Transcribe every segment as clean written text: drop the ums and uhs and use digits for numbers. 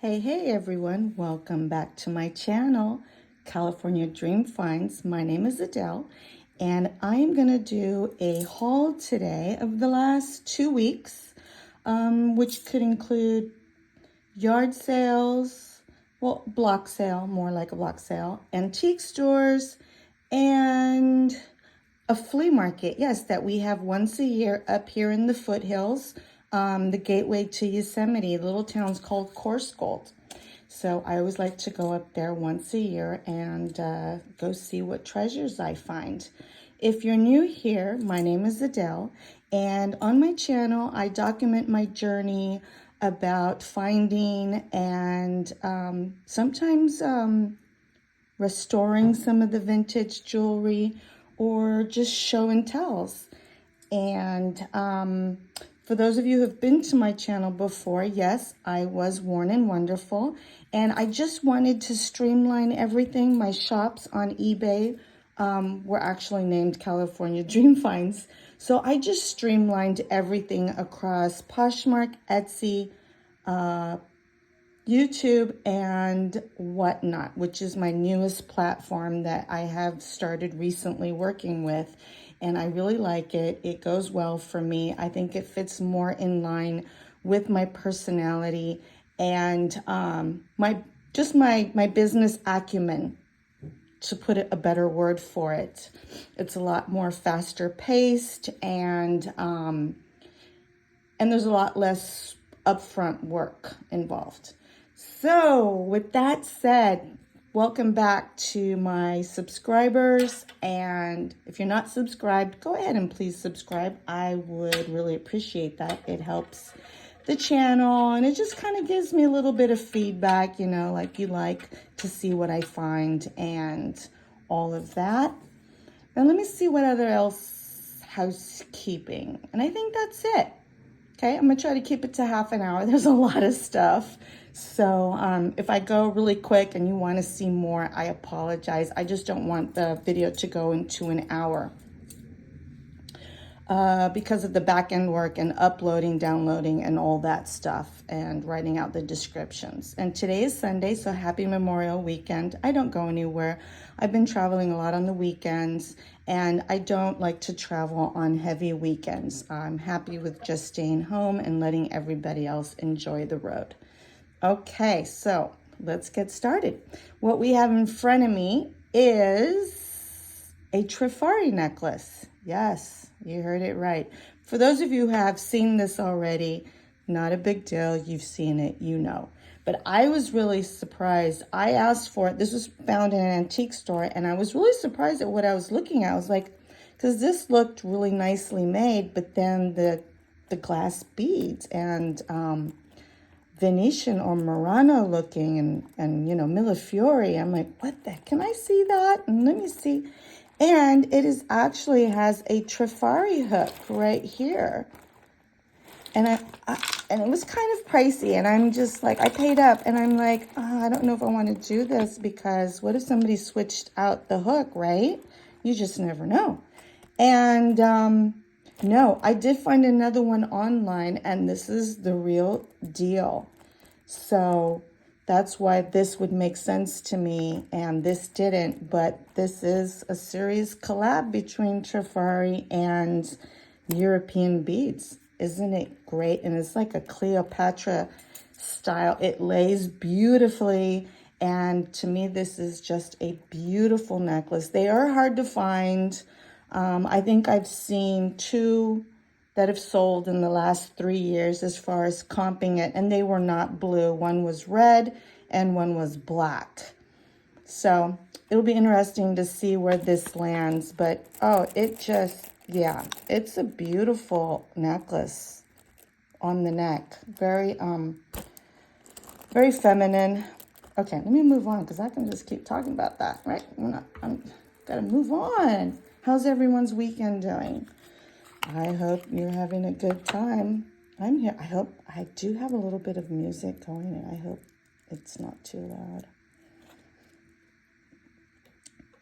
Hey everyone, welcome back to my channel, California Dream Finds. My name is Adele, and I'm gonna do a haul today of the last 2 weeks, which could include yard sales, well, block sale, more like a block sale, antique stores, and a flea market, yes, that we have once a year up here in the foothills, the gateway to Yosemite. The little town's called Coarse Gold. So I always like to go up there once a year and go see what treasures I find. If you're new here, my name is Adele, and on my channel, I document my journey about finding and sometimes restoring some of the vintage jewelry or just show and tells. And for those of you who have been to my channel before, yes, I was Worn and Wonderful, and I just wanted to streamline everything. My shops on eBay were actually named California Dream Finds. So I just streamlined everything across Poshmark, Etsy, YouTube, and whatnot, which is my newest platform that I have started recently working with. And I really like it. It goes well for me. I think it fits more in line with my personality and my business acumen, to put a better word for it. It's a lot more faster paced, and there's a lot less upfront work involved. So with that said, welcome back to my subscribers. And if you're not subscribed, go ahead and please subscribe. I would really appreciate that. It helps the channel, and it just kind of gives me a little bit of feedback, you know, like you like to see what I find and all of that. And let me see what other else housekeeping. And I think that's it. Okay, I'm gonna try to keep it to half an hour. There's a lot of stuff. So if I go really quick and you wanna see more, I apologize. I just don't want the video to go into an hour because of the back end work and uploading, downloading, and all that stuff, and writing out the descriptions. And today is Sunday, so happy Memorial Weekend. I don't go anywhere. I've been traveling a lot on the weekends, and I don't like to travel on heavy weekends. I'm happy with just staying home and letting everybody else enjoy the road. Okay, so let's get started. What we have in front of me is a Trifari necklace. Yes, you heard it right. For those of you who have seen this already, not a big deal. You've seen it, you know. But I was really surprised. I asked for it. This was found in an antique store, and I was really surprised at what I was looking at. I was like, because this looked really nicely made, but then the glass beads and Venetian or Murano looking, and you know, Millefiori. I'm like, what the, can I see that? And let me see. And it is actually has a Trifari hook right here. And and it was kind of pricey, and I'm just like, I paid up, and I'm like, oh, I don't know if I want to do this, because what if somebody switched out the hook, right? You just never know. And no, I did find another one online, and this is the real deal. So that's why this would make sense to me, and this didn't. But this is a serious collab between Trifari and European beads. Isn't it great? And it's like a Cleopatra style. It lays beautifully. And to me, this is just a beautiful necklace. They are hard to find. I think I've seen 2 that have sold in the last 3 years as far as comping it. And they were not blue. One was red and one was black. So it'll be interesting to see where this lands. But, oh, it just... yeah, it's a beautiful necklace on the neck. Very, very feminine. Okay, let me move on, because I can just keep talking about that, right? I'm gotta move on. How's everyone's weekend doing? I hope you're having a good time. I'm here. I do have a little bit of music going, and I hope it's not too loud.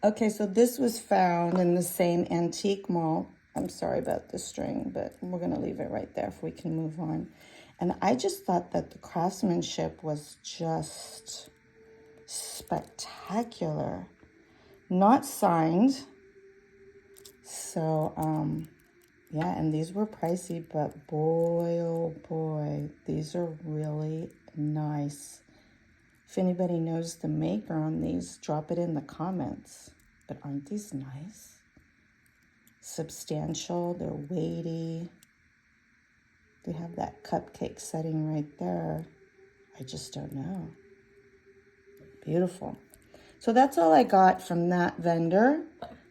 Okay, so this was found in the same antique mall. I'm sorry about the string, but we're going to leave it right there if we can move on. And I just thought that the craftsmanship was just spectacular. Not signed. So, yeah, and these were pricey, but boy, oh boy, these are really nice. If anybody knows the maker on these, drop it in the comments. But aren't these nice? Substantial, they're weighty. They have that cupcake setting right there. I just don't know. Beautiful. So that's all I got from that vendor.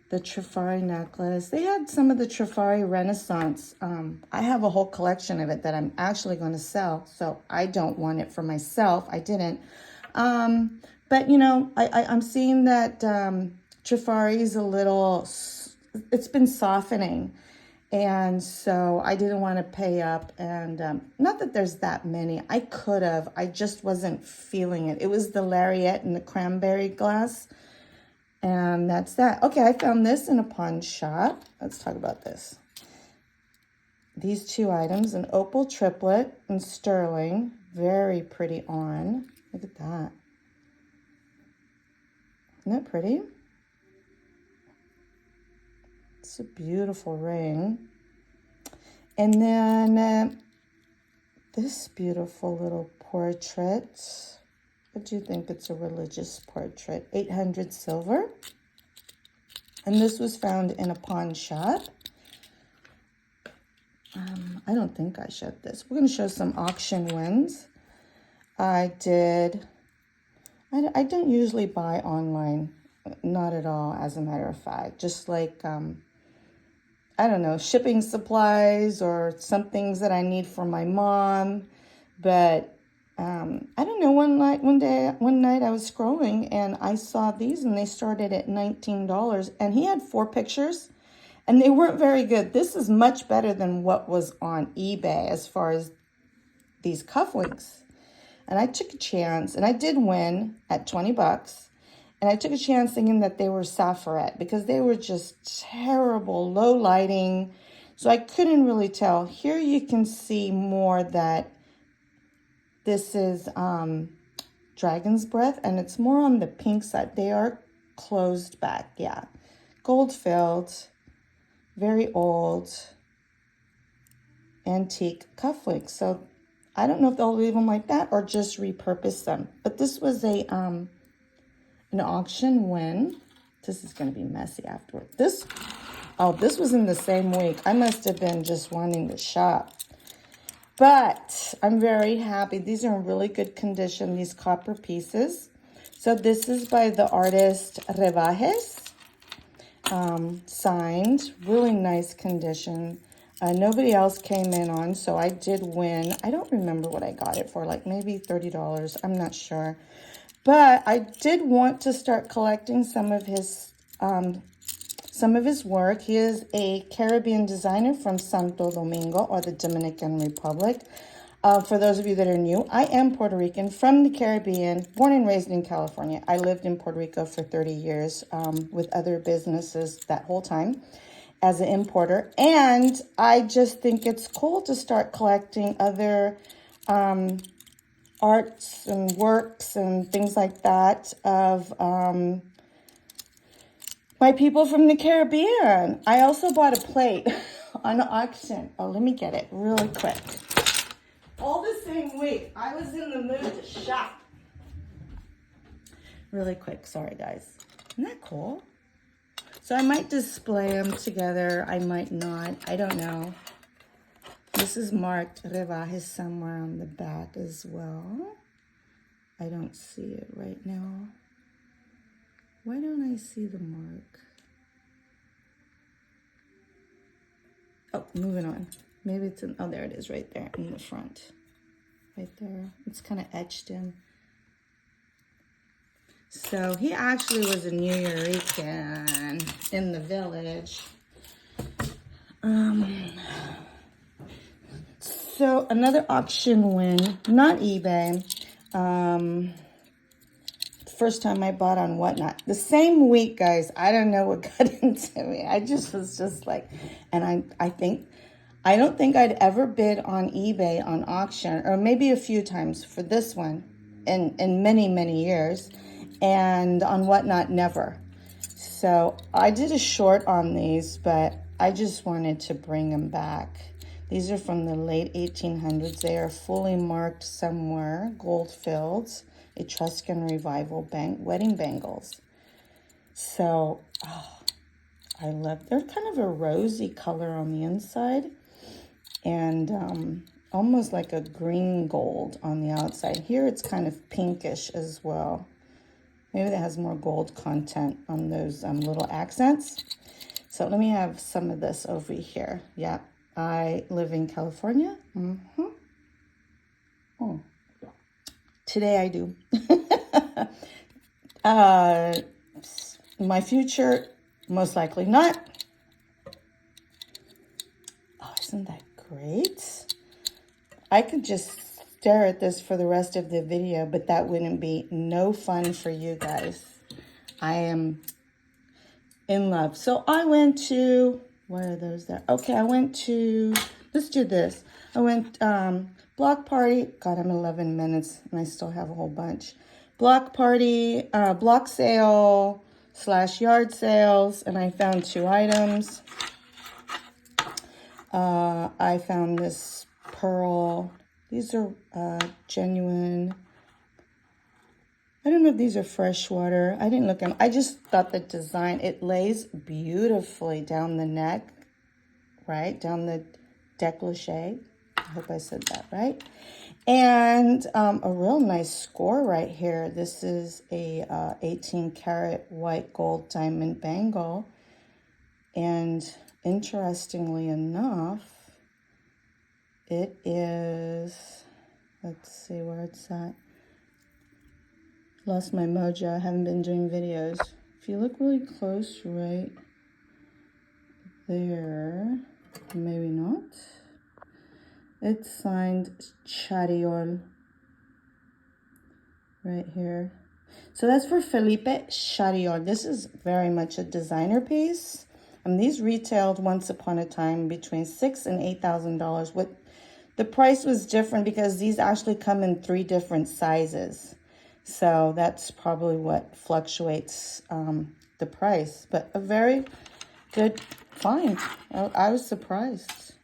The Trifari necklace. They had some of the Trifari Renaissance. I have a whole collection of it that I'm actually going to sell. So I don't want it for myself. I didn't. But, you know, I'm seeing that Trifari is a little, it's been softening. And so I didn't want to pay up. And not that there's that many. I could have. I just wasn't feeling it. It was the lariat and the cranberry glass. And that's that. Okay, I found this in a pawn shop. Let's talk about this. These two items, an opal triplet in sterling. Very pretty on. Look at that. Isn't that pretty? It's a beautiful ring. And then this beautiful little portrait. What do you think? It's a religious portrait. 800 silver. And this was found in a pawn shop. I don't think I showed this. We're going to show some auction wins. I don't usually buy online. Not at all, as a matter of fact. Just like, I don't know, shipping supplies or some things that I need for my mom. But I don't know, one night I was scrolling and I saw these and they started at $19 and he had 4 pictures and they weren't very good. This is much better than what was on eBay as far as these cufflinks. And I took a chance and I did win at 20 bucks. And I took a chance thinking that they were Saffiret because they were just terrible, low lighting. So I couldn't really tell. Here you can see more that this is Dragon's Breath, and it's more on the pink side. They are closed back, yeah. Gold filled, very old, antique cufflinks. So I don't know if they'll leave them like that or just repurpose them. But this was a an auction win. This is going to be messy afterward. This was in the same week. I must have been just wanting to shop. But I'm very happy. These are in really good condition, these copper pieces. So this is by the artist Rebajes. Signed, really nice condition. Nobody else came in on, so I did win. I don't remember what I got it for, like maybe $30. I'm not sure. But I did want to start collecting some of his work. He is a Caribbean designer from Santo Domingo, or the Dominican Republic. For those of you that are new, I am Puerto Rican from the Caribbean, born and raised in California. I lived in Puerto Rico for 30 years with other businesses that whole time as an importer. And I just think it's cool to start collecting other arts and works and things like that of my people from the Caribbean. I also bought a plate on auction. Oh, let me get it really quick. All the same week, I was in the mood to shop. Really quick, sorry guys. Isn't that cool? So I might display them together. I might not. I don't know. This is marked Rebajes somewhere on the back as well. I don't see it right now. Why don't I see the mark? Oh, moving on. Maybe it's in, oh, there it is right there in the front. Right there. It's kind of etched in. So he actually was a New Yorican in the village. So another auction win, not eBay. First time I bought on Whatnot. The same week, guys, I don't know what got into me. I just was just like, and I think I don't think I'd ever bid on eBay on auction, or maybe a few times for this one in many, many years. And on Whatnot, never. So I did a short on these, but I just wanted to bring them back. These are from the late 1800s. They are fully marked somewhere, gold-filled, Etruscan revival wedding bangles. So, oh, I love, they're kind of a rosy color on the inside and almost like a green gold on the outside. Here it's kind of pinkish as well. Maybe that has more gold content on those little accents. So let me have some of this over here. Yeah, I live in California. Oh, today I do. My future, most likely not. Oh, isn't that great? I could just stare at this for the rest of the video, but that wouldn't be no fun for you guys. I am in love. So I went to, why are those there? Okay, I went to, let's do this. I went block party. God, I'm 11 minutes and I still have a whole bunch. Block party, block sale / yard sales, and I found 2 items. I found this pearl. These are genuine. I don't know if these are freshwater. I didn't look at them. I just thought the design, it lays beautifully down the neck, right? Down the décolleté. I hope I said that right. And a real nice score right here. This is a 18 karat white gold diamond bangle. And interestingly enough, it is, let's see where it's at. Lost my mojo. I haven't been doing videos. If you look really close right there, maybe not. It's signed Chariol right here. So that's for Felipe Chariol. This is very much a designer piece. And these retailed once upon a time between $6,000 and $8,000. What the price was different because these actually come in 3 different sizes. So that's probably what fluctuates the price. But a very good find. I was surprised.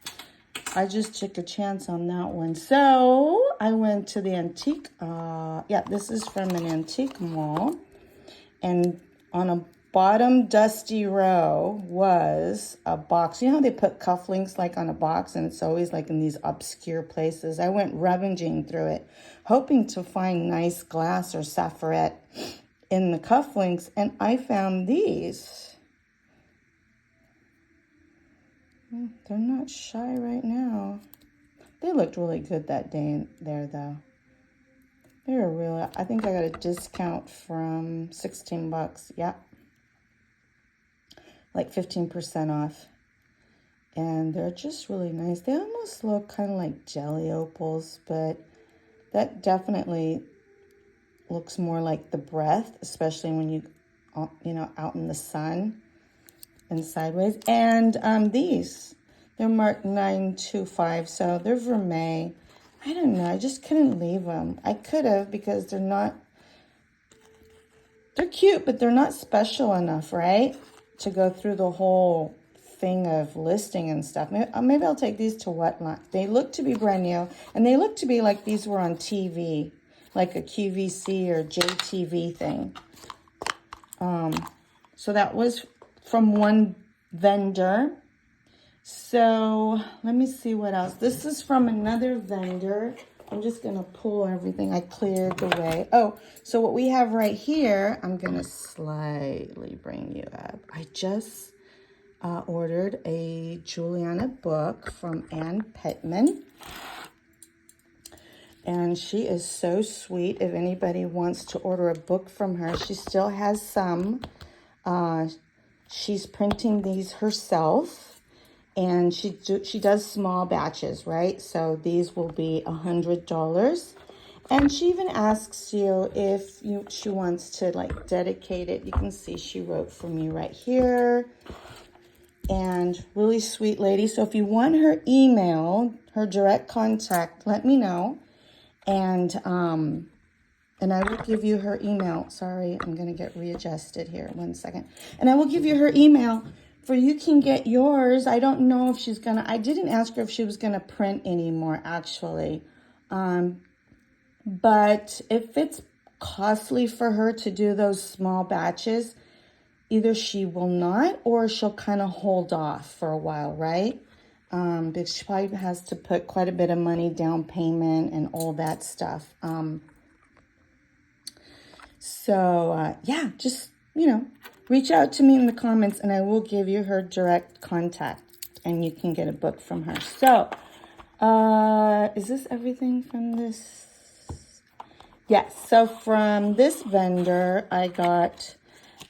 I just took a chance on that one. So I went to the antique. Yeah, this is from an antique mall. And on a bottom dusty row was a box. You know how they put cufflinks like on a box and it's always like in these obscure places? I went rummaging through it, hoping to find nice glass or sapphirette in the cufflinks, and I found these. They're not shy right now. They looked really good that day there though. They were really, I think I got a discount from 16 bucks. Yeah. Like 15% off. And they're just really nice. They almost look kind of like jelly opals, but that definitely looks more like the breath, especially when you know, out in the sun and sideways. And these, they're marked 925, so they're vermeil. I don't know, I just couldn't leave them. I could have, because they're not, they're cute, but they're not special enough, right? To go through the whole thing of listing and stuff. Maybe I'll take these to Whatnot. They look to be brand new, and they look to be like these were on TV, like a QVC or JTV thing. So that was from one vendor. So let me see what else. This is from another vendor. I'm just going to pull everything I cleared away. Oh, so what we have right here, I'm going to slightly bring you up. I just ordered a Juliana book from Ann Pittman. And she is so sweet. If anybody wants to order a book from her, she still has some. She's printing these herself, and she does small batches, right? So these will be $100. And she even asks you if she wants to like dedicate it. You can see she wrote for me right here. and really sweet lady. So if you want her email, her direct contact, let me know. And I will give you her email. Sorry, I'm going to get readjusted here. 1 second. And I will give you her email for you can get yours. I don't know if she's going to, I didn't ask her if she was going to print anymore, actually. But if it's costly for her to do those small batches, either she will not or she'll kind of hold off for a while, right? Because she probably has to put quite a bit of money down payment and all that stuff. Yeah, just, reach out to me in the comments and I will give you her direct contact and you can get a book from her. So, is this everything from this? Yes, so from this vendor, I got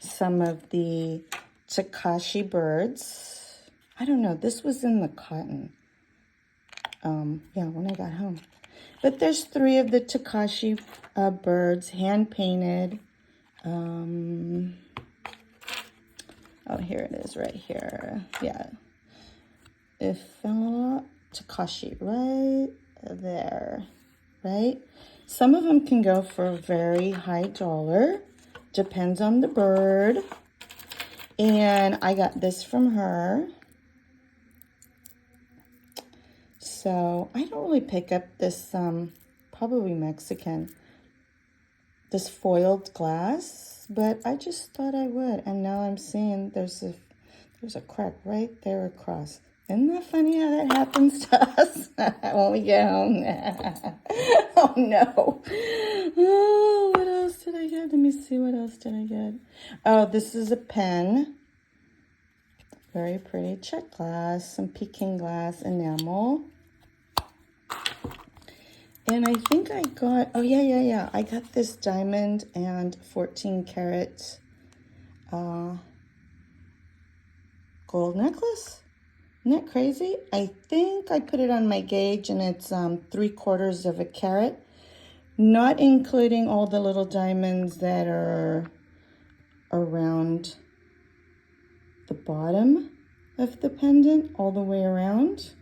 some of the Takashi birds. I don't know, this was in the cotton. Yeah, when I got home. But there's 3 of the Takashi birds, hand-painted. Oh, here it is right here. Yeah. Takashi, right there, right? Some of them can go for a very high dollar. Depends on the bird. And I got this from her. So I don't really pick up this, probably Mexican, this foiled glass, but I just thought I would. And now I'm seeing there's a crack right there across. Isn't that funny how that happens to us when we get home? Oh, no. Oh, what else did I get? Let me see. What else did I get? Oh, this is a pen. Very pretty. Check glass. Some Peking glass enamel. And I think I got, oh, yeah. I got this diamond and 14 karat gold necklace. Isn't that crazy? I think I put it on my gauge and it's 3/4 of a carat, not including all the little diamonds that are around the bottom of the pendant, all the way around.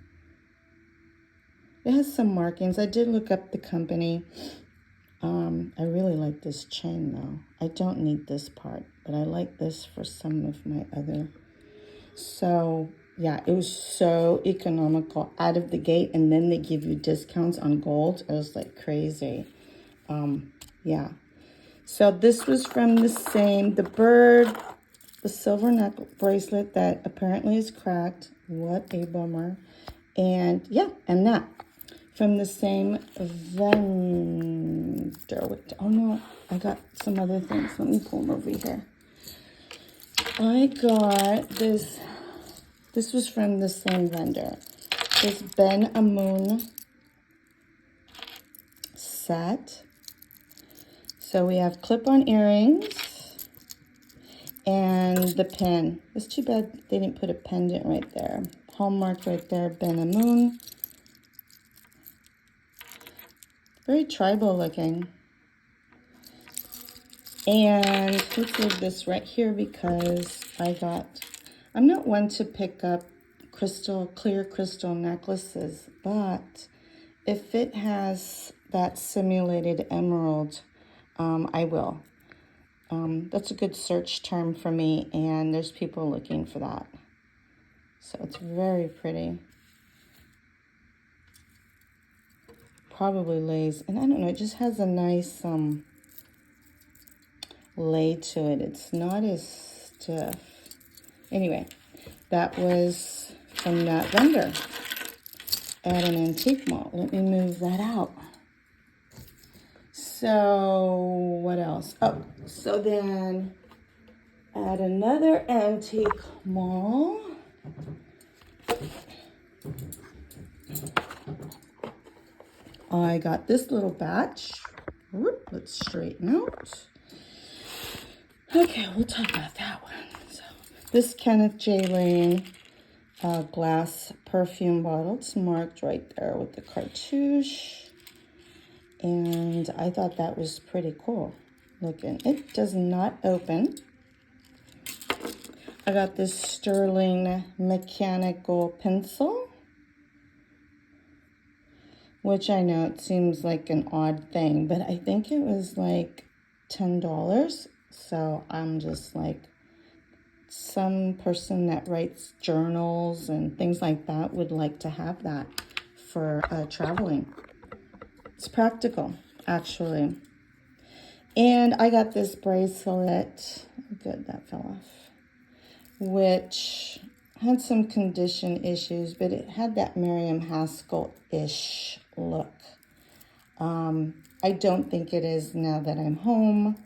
It has some markings. I did look up the company. I really like this chain though. I don't need this part, but I like this for some of my other. So yeah, it was so economical out of the gate, and then they give you discounts on gold. It was like crazy. Yeah. So this was from the bird, the silver neck bracelet that apparently is cracked. What a bummer. And yeah, and that from the same vendor. Oh no, I got some other things. Let me pull them over here. I got this. This was from the same vendor. This Ben Amun set. So we have clip-on earrings and the pin. It's too bad they didn't put a pendant right there. Hallmark right there, Ben Amun. Very tribal looking. And let's leave this right here because I'm not one to pick up clear crystal necklaces, but if it has that simulated emerald, I will. That's a good search term for me, and there's people looking for that. So it's very pretty. Probably lays, and I don't know, it just has a nice lay to it. It's not as stiff. Anyway, that was from that vendor at an antique mall. Let me move that out. So what else? Oh, so then at another antique mall, I got this little batch. Let's straighten out. Okay, we'll talk about that one. So this Kenneth J. Lane glass perfume bottle. It's marked right there with the cartouche. And I thought that was pretty cool looking. It does not open. I got this sterling mechanical pencil, which I know it seems like an odd thing, but I think it was like $10. So I'm just like, some person that writes journals and things like that would like to have that for traveling. It's practical, actually. And I got this bracelet, good, that fell off, which had some condition issues, but it had that Miriam Haskell-ish look. I don't think it is now that I'm home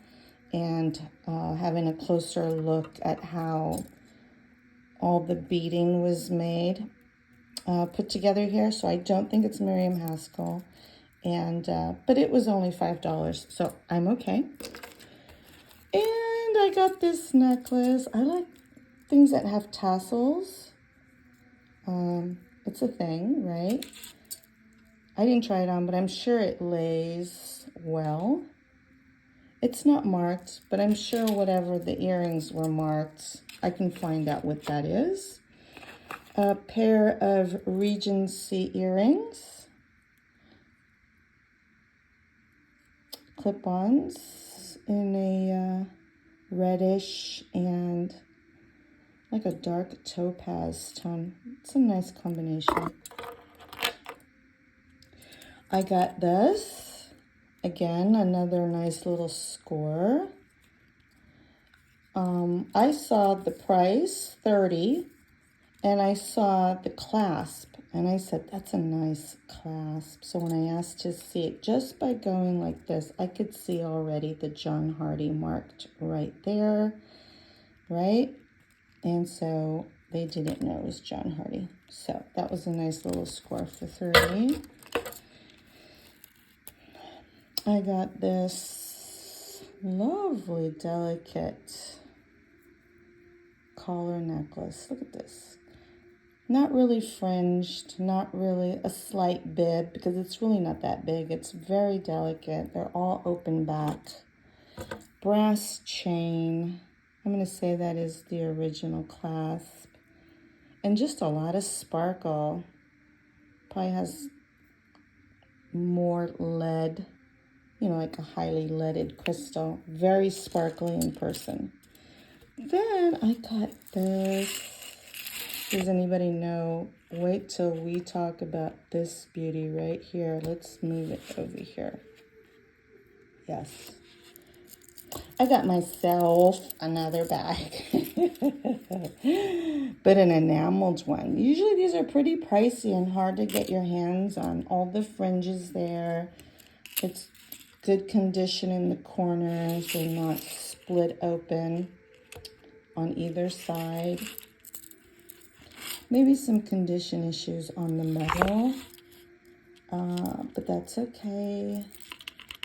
and having a closer look at how all the beading was made, put together here. So I don't think it's Miriam Haskell. And but it was only $5, so I'm okay. And I got this necklace. I like things that have tassels. It's a thing, right? I didn't try it on, but I'm sure it lays well. It's not marked, but I'm sure whatever the earrings were marked, I can find out what that is. A pair of Regency earrings. Clip-ons in a reddish and like a dark topaz tone. It's a nice combination. I got this. Again, another nice little score. I saw the price, $30, and I saw the clasp, and I said, that's a nice clasp. So when I asked to see it, just by going like this, I could see already the John Hardy marked right there, right? And so they didn't know it was John Hardy. So that was a nice little score for $30. I got this lovely, delicate collar necklace. Look at this. Not really fringed, not really a slight bib, because it's really not that big. It's very delicate. They're all open back. Brass chain. I'm going to say that is the original clasp. And just a lot of sparkle. Probably has more lead, you know, like a highly leaded crystal. Very sparkly in person. Then I got this. Does anybody know? Wait till we talk about this beauty right here. Let's move it over here. Yes. I got myself another bag, but an enameled one. Usually these are pretty pricey and hard to get your hands on. All the fringes there. It's good condition in the corners. They're not split open on either side. Maybe some condition issues on the metal, but that's okay.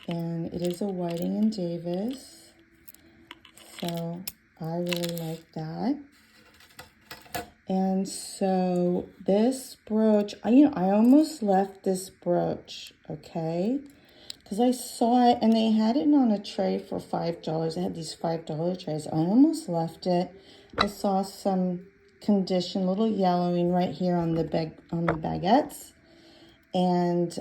And it is a Whiting and Davis, so I really like that. And so this brooch, I almost left this brooch, okay? Because I saw it, and they had it on a tray for $5. They had these $5 trays. I almost left it. I saw some condition, little yellowing right here on the baguettes, and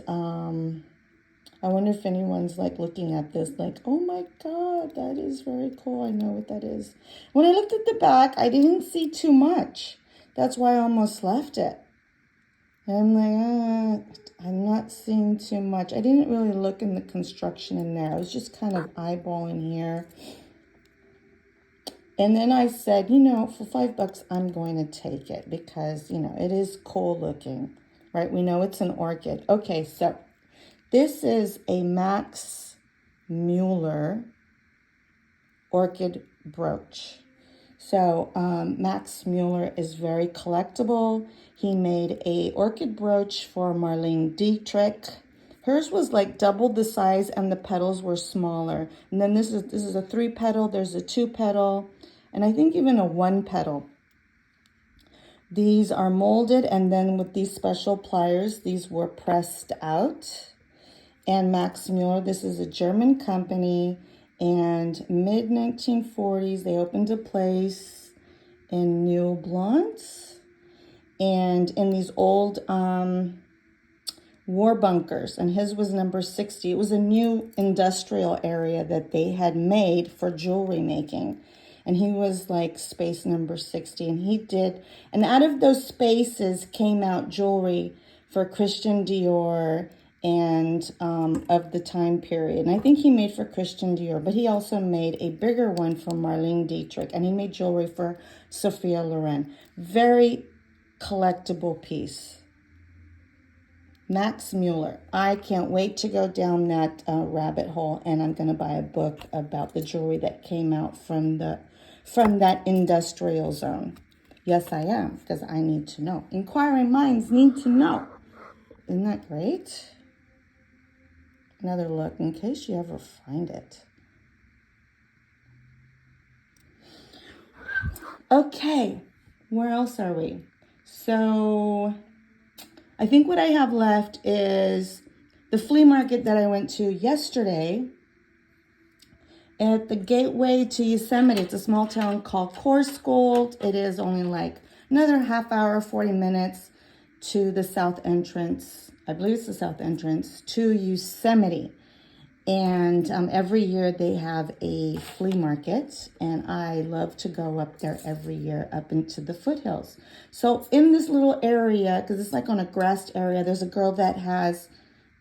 I wonder if anyone's like looking at this like, oh my god, that is very cool. I know what that is. When I looked at the back, I didn't see too much. That's why I almost left it. And I'm like, I'm not seeing too much. I didn't really look in the construction in there. I was just kind of eyeballing here. And then I said, for $5, I'm going to take it because, it is cool looking, right? We know it's an orchid. Okay, so this is a Max Mueller orchid brooch. So Max Mueller is very collectible. He made a orchid brooch for Marlene Dietrich. Hers was like double the size and the petals were smaller. And then this is a 3-petal, there's a 2-petal, and I think even a 1-petal. These are molded, and then with these special pliers, these were pressed out. And Max Mueller, this is a German company, and mid-1940s, they opened a place in new blondes and in these old war bunkers, and his was number 60. It was a new industrial area that they had made for jewelry making, and he was like space number 60, and he did, and out of those spaces came out jewelry for Christian Dior and of the time period. And I think he made for Christian Dior, but he also made a bigger one for Marlene Dietrich, and he made jewelry for Sophia Loren. Very collectible piece. Max Mueller. I can't wait to go down that rabbit hole, and I'm going to buy a book about the jewelry that came out from that industrial zone. Yes, I am, because I need to know. Inquiring minds need to know. Isn't that great? Another look in case you ever find it. Okay, where else are we? So I think what I have left is the flea market that I went to yesterday at the gateway to Yosemite. It's a small town called Coarse Gold. It is only like another half hour, 40 minutes to the south entrance. I believe it's the south entrance to Yosemite. And every year they have a flea market, and I love to go up there every year up into the foothills. So in this little area, because it's like on a grassed area, there's a girl that has,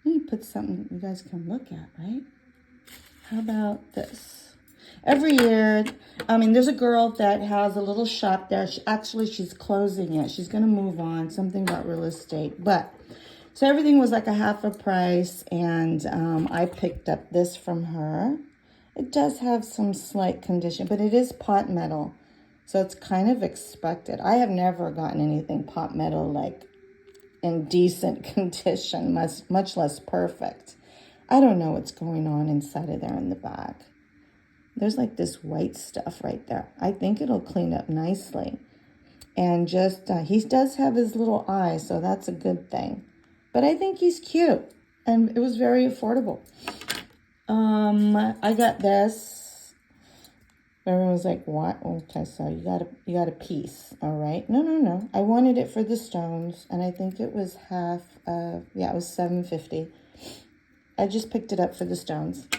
let me put something you guys can look at, right? How about this? Every year, there's a girl that has a little shop there. She's closing it. She's going to move on, something about real estate. But so everything was like a half a price, and I picked up this from her. It does have some slight condition, but it is pot metal, so it's kind of expected. I have never gotten anything pot metal like in decent condition, much less perfect. I don't know what's going on inside of there in the back. There's like this white stuff right there. I think it'll clean up nicely. And just, he does have his little eye, so that's a good thing. But I think he's cute, and it was very affordable. I got this. Everyone was like, "What?" Okay, so you got a piece, all right? No. I wanted it for the stones, and I think it was half of, it was $7.50. I just picked it up for the stones.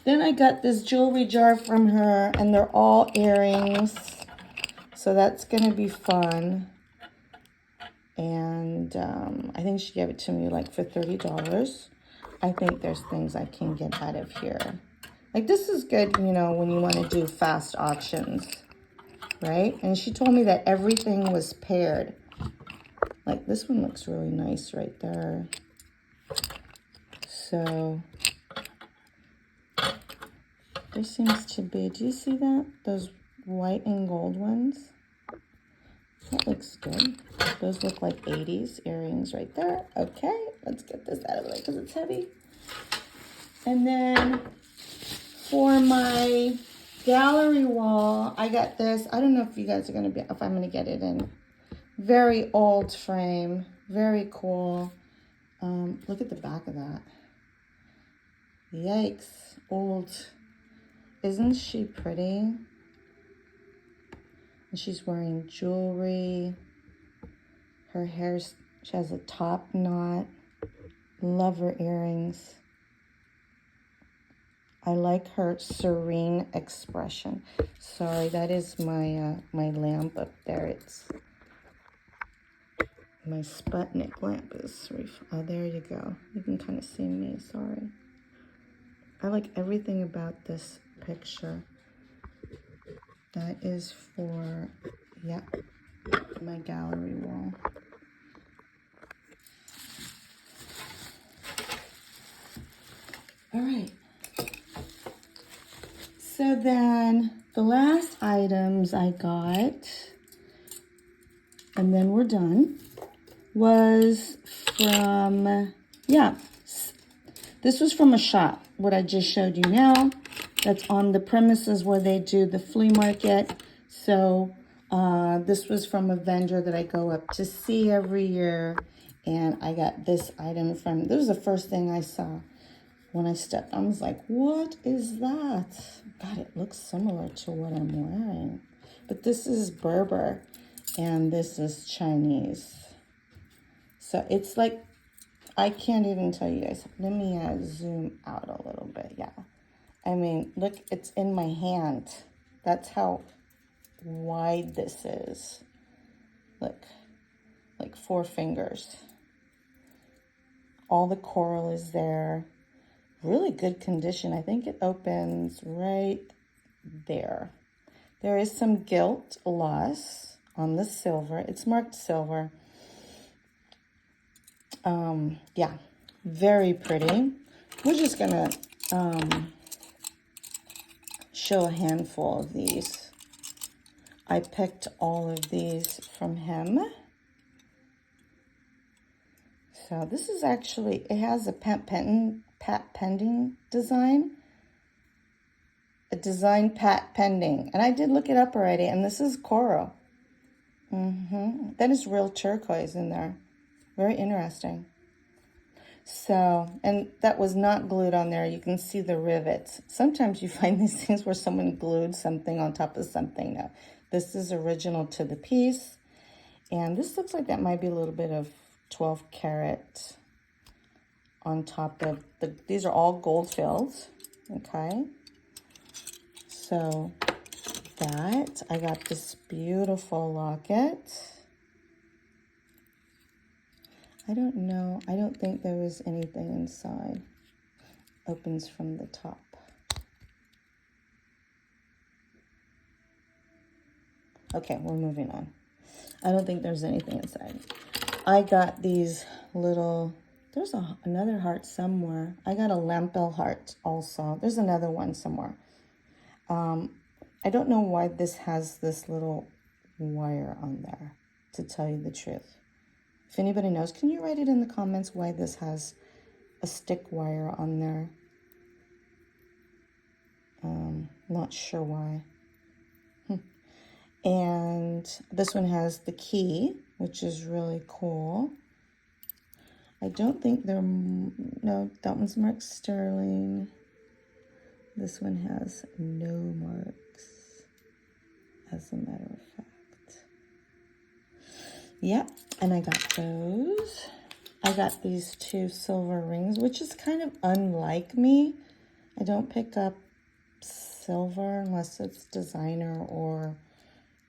Then I got this jewelry jar from her, and they're all earrings, so that's gonna be fun. And I think she gave it to me like for $30. I think there's things I can get out of here. Like this is good, when you want to do fast auctions, right? And she told me that everything was paired. Like this one looks really nice right there. So there seems to be, do you see that? Those white and gold ones? That looks good. Those look like 80s earrings right there. Okay, let's get this out of the way because it's heavy. And then for my gallery wall, I got this. I don't know if you guys are going to be, if I'm going to get it in. Very old frame. Very cool. Look at the back of that. Yikes. Old. Isn't she pretty? And she's wearing jewelry. Her hair, she has a top knot. Love her earrings. I like her serene expression. Sorry, that is my my lamp up there. It's my Sputnik lamp is. Oh, there you go. You can kind of see me. Sorry. I like everything about this picture. That is for, my gallery wall. All right. So then the last items I got, and then we're done, was from, this was from a shop, what I just showed you now. That's on the premises where they do the flea market. So this was from a vendor that I go up to see every year. And I got this item from, this was the first thing I saw. When I stepped, I was like, what is that? God, it looks similar to what I'm wearing. But this is Berber and this is Chinese. So it's like, I can't even tell you guys. Let me zoom out a little bit. Yeah. I mean, look, it's in my hand. That's how wide this is. Look, like 4 fingers. All the coral is there. Really good condition. I think it opens right there. There is some gilt loss on the silver. It's marked silver. Yeah, very pretty. We're just gonna show a handful of these. I picked all of these from him. So this is actually, it has a pat pending design. A design pat pending. And I did look it up already, and this is coral. That is real turquoise in there. Very interesting. So, and that was not glued on there. You can see the rivets. Sometimes you find these things where someone glued something on top of something. No, this is original to the piece. And this looks like that might be a little bit of 12 karat on top of these are all gold filled. Okay. So that, I got this beautiful locket. I don't know. I don't think there was anything inside. Opens from the top. Okay, we're moving on. I don't think there's anything inside. I got these little, there's another heart somewhere. I got a lampel heart also. There's another one somewhere. I don't know why this has this little wire on there, to tell you the truth. If anybody knows, can you write it in the comments why this has a stick wire on there? Not sure why. And this one has the key, which is really cool. I don't think they're, no, that one's marked sterling. This one has no marks, as a matter of fact. Yep, and I got those. I got these 2 silver rings, which is kind of unlike me. I don't pick up silver unless it's designer or,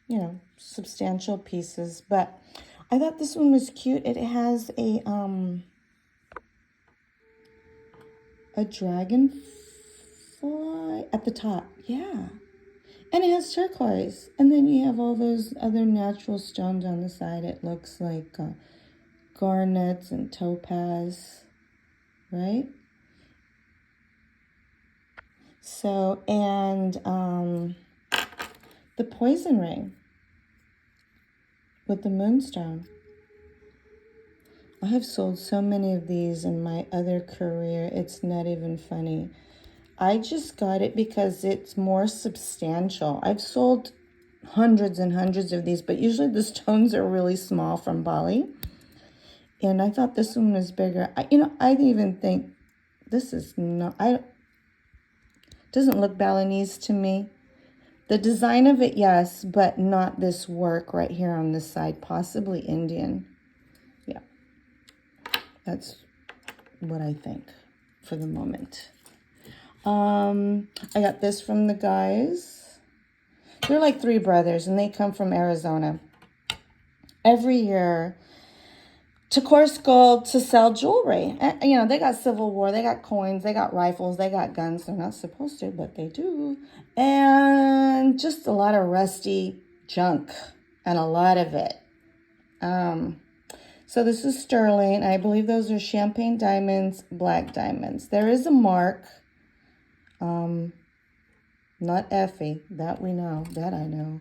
you know, substantial pieces. But I thought this one was cute. It has a dragonfly at the top. Yeah. And it has turquoise. And then you have all those other natural stones on the side. It looks like garnets and topaz, right? So, and the poison ring with the moonstone. I have sold so many of these in my other career. It's not even funny. I just got it because it's more substantial. I've sold hundreds and hundreds of these, but usually the stones are really small from Bali. And I thought this one was bigger. I even think this is not, doesn't look Balinese to me. The design of it, yes, but not this work right here on this side, possibly Indian. Yeah, that's what I think for the moment. I got this from the guys. They're like 3 brothers, and they come from Arizona. Every year, to course gold to sell jewelry. And, you know, they got Civil War, they got coins, they got rifles, they got guns. They're not supposed to, but they do. And just a lot of rusty junk, and a lot of it. So this is sterling. I believe those are champagne diamonds, black diamonds. There is a mark. Not Effie, that we know, that I know.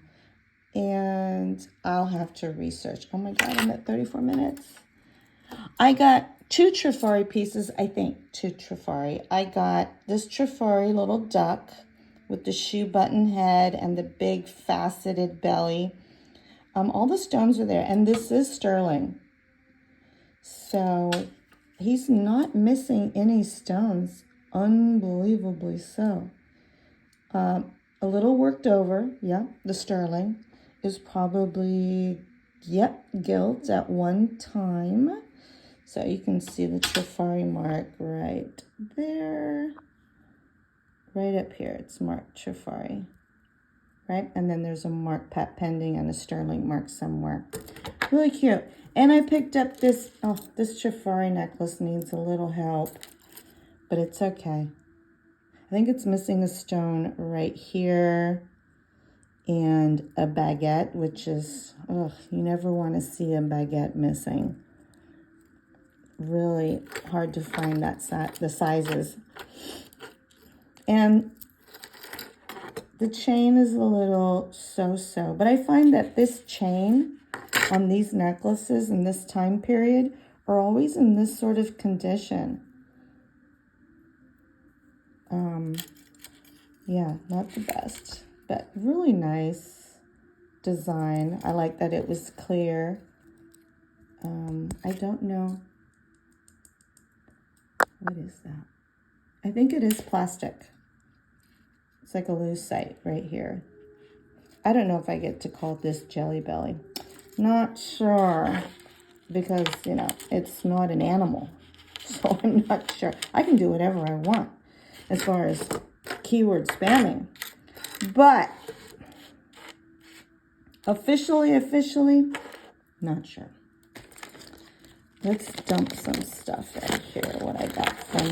And I'll have to research. Oh my God, I'm at 34 minutes. I got 2 Trifari pieces, I think, 2 Trifari. I got this Trifari little duck with the shoe button head and the big faceted belly. All the stones are there, and this is sterling. So he's not missing any stones. Unbelievably so. A little worked over, yeah. The sterling is probably, yep, gilt at one time. So you can see the Trifari mark right there. Right up here, it's marked Trifari. Right? And then there's a mark pending and a sterling mark somewhere. Really cute. And I picked up this, this Trifari necklace needs a little help, but it's okay. I think it's missing a stone right here and a baguette, which is, you never want to see a baguette missing. Really hard to find that the sizes. And the chain is a little so-so, but I find that this chain on these necklaces in this time period are always in this sort of condition. Yeah, not the best, but really nice design. I like that it was clear. I don't know. What is that? I think it is plastic. It's like a lucite right here. I don't know if I get to call this Jelly Belly. Not sure, because, you know, it's not an animal. So I'm not sure. I can do whatever I want as far as keyword spamming. But officially, not sure. Let's dump some stuff right here, what I got from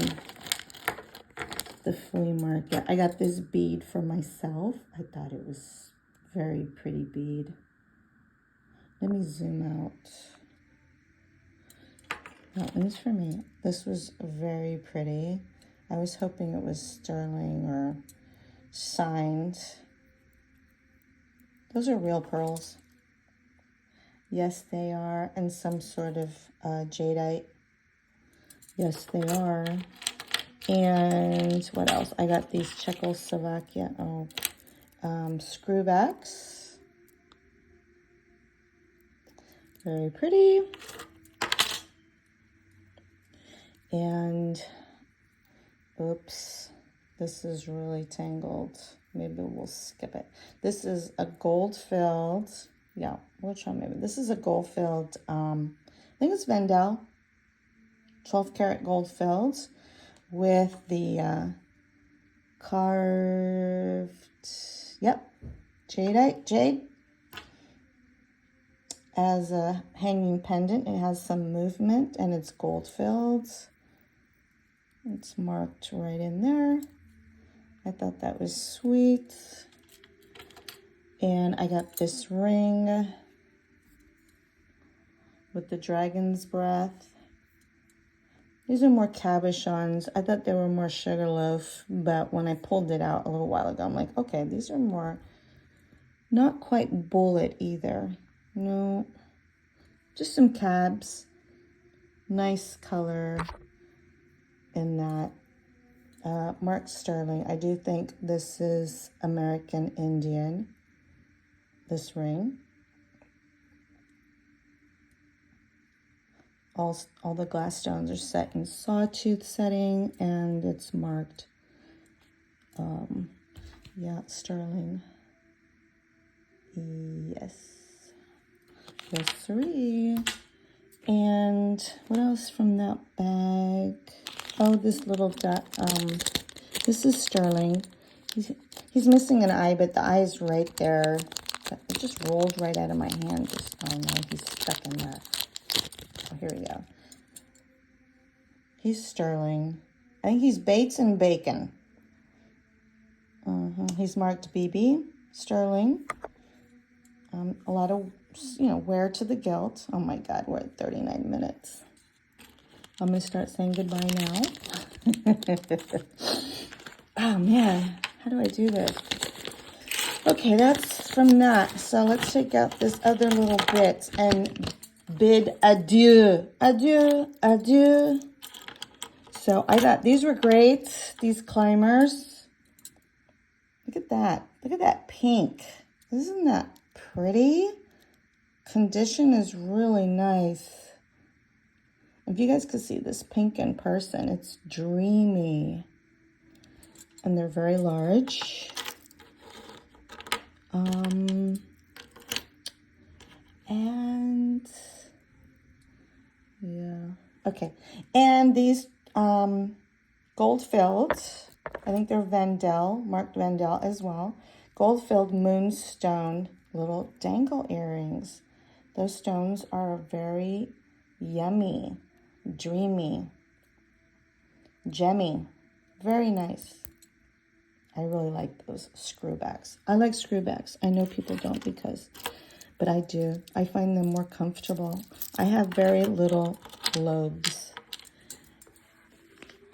the flea market. I got this bead for myself. I thought it was very pretty bead. Let me zoom out. That one's for me. This was very pretty. I was hoping it was sterling or signed. Those are real pearls. Yes, they are. And some sort of jadeite. Yes, they are. And what else? I got these Czechoslovakia screwbacks. Very pretty. And, oops, this is really tangled. Maybe we'll skip it. This is a gold-filled, yeah, which one maybe? This is a gold-filled, I think it's Vendel, 12-karat gold-filled with the carved, yep, jade. As a hanging pendant, it has some movement and it's gold-filled. It's marked right in there. I thought that was sweet. And I got this ring with the dragon's breath. These are more cabochons. I thought they were more sugarloaf, but when I pulled it out a little while ago, I'm like, okay, these are more, not quite bullet either. No, just some cabs. Nice color in that. Mark Sterling. I do think this is American Indian, this ring. All the glass stones are set in sawtooth setting, and it's marked, yeah, sterling. Yes. Yes, siree. And what else from that bag? Oh, this little this is sterling. He's missing an eye, but the eye is right there. It just rolled right out of my hand. Oh no, he's stuck in there. Oh, here we go. He's sterling. I think he's Bates and Bacon. He's marked BB, sterling. A lot of, you know, wear to the gilt. Oh my God, we're at 39 minutes. I'm going to start saying goodbye now. Oh man, how do I do this? Okay, that's from that. So let's take out this other little bit and bid adieu. Adieu, adieu. So I got, these were great, these climbers. Look at that. Look at that pink. Isn't that pretty? Condition is really nice. If you guys could see this pink in person, it's dreamy. and they're very large. And yeah, okay. And these gold-filled, I think they're Vandel, marked Vandel as well. Gold-filled moonstone little dangle earrings. Those stones are very yummy, dreamy, gemmy, very nice. I really like those screwbacks. I like screwbacks. I know people don't but I do. I find them more comfortable. I have very little lobes.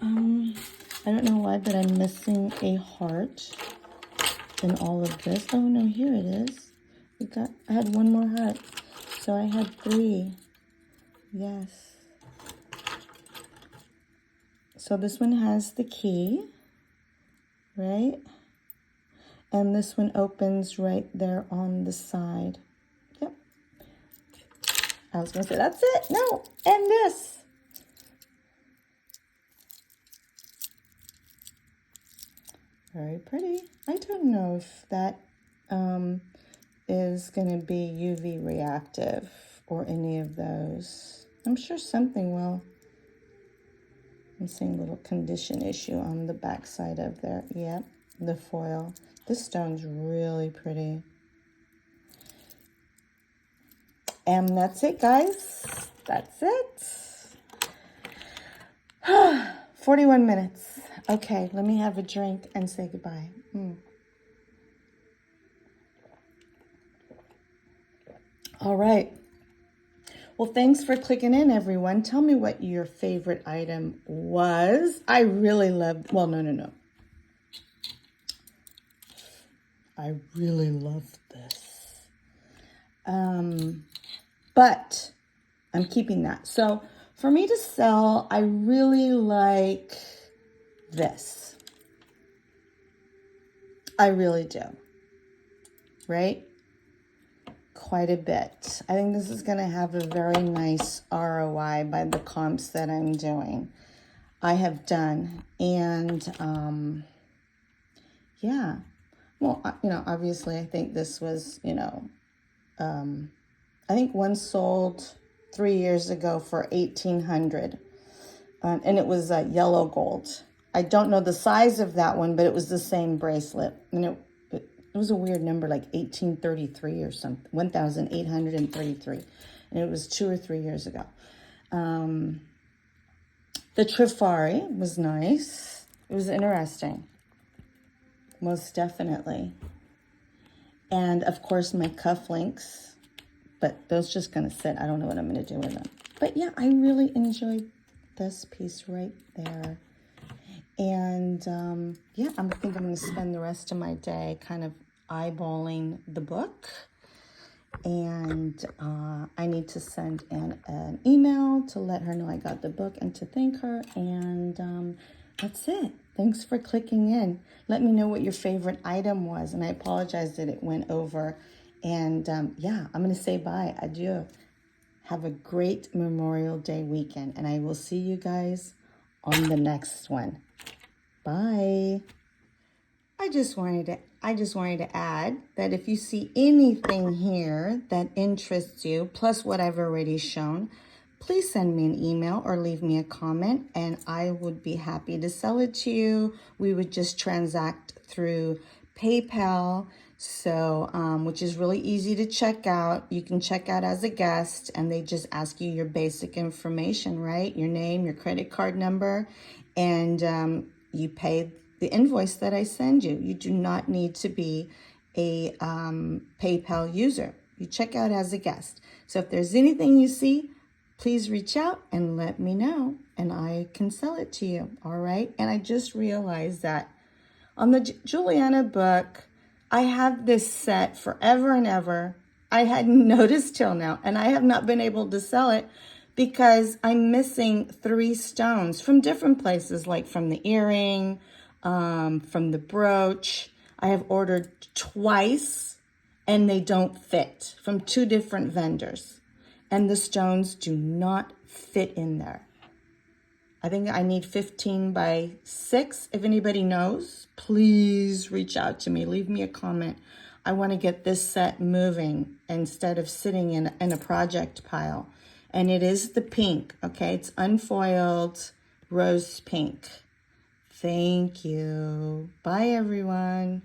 I don't know why, but I'm missing a heart in all of this. Oh no, here it is. I had one more heart. So I had 3. Yes. So this one has the key, right? And this one opens right there on the side. Yep. I was going to say, that's it. No. And this. Very pretty. I don't know if that is going to be UV reactive or any of those. I'm sure something will. I'm seeing a little condition issue on the back side of there. Yep, the foil. This stone's really pretty. And that's it, guys. That's it. 41 minutes. Okay, let me have a drink and say goodbye. All right. Well, thanks for clicking in, everyone. Tell me what your favorite item was. I really loved, well, no. I really loved this. But I'm keeping that. So for me to sell, I really like this. I really do. Right? Quite a bit. I think this is going to have a very nice ROI by the comps that I'm doing. I have done. And, yeah. Well, obviously I think this was, I think one sold 3 years ago for $1,800. And it was yellow gold. I don't know the size of that one, but it was the same bracelet. And it was a weird number, like 1833 or something, 1,833. And it was 2 or 3 years ago. The Trifari was nice. It was interesting. Most definitely. And of course my cufflinks, but those just gonna sit. I don't know what I'm gonna do with them. But yeah, I really enjoyed this piece right there. And yeah, I think I'm gonna spend the rest of my day kind of eyeballing the book. And I need to send in an email to let her know I got the book and to thank her. And that's it. Thanks for clicking in. Let me know what your favorite item was. And I apologize that it went over. And yeah, I'm going to say bye. Adieu. Have a great Memorial Day weekend. And I will see you guys on the next one. Bye. I just wanted to add that if you see anything here that interests you, plus what I've already shown, please send me an email or leave me a comment and I would be happy to sell it to you. We would just transact through PayPal, so which is really easy to check out. You can check out as a guest and they just ask you your basic information, right? Your name, your credit card number, and you pay the invoice that I send you. You do not need to be a PayPal user. You check out as a guest. So if there's anything you see, please reach out and let me know and I can sell it to you, all right? And I just realized that on the Juliana book, I have this set forever and ever. I hadn't noticed till now, and I have not been able to sell it because I'm missing 3 stones from different places, like from the earring, from the brooch. I have ordered twice and they don't fit from 2 different vendors. And the stones do not fit in there. I think I need 15 by 6. If anybody knows, please reach out to me. Leave me a comment. I want to get this set moving instead of sitting in a project pile. And it is the pink, okay? It's unfoiled rose pink. Thank you. Bye, everyone.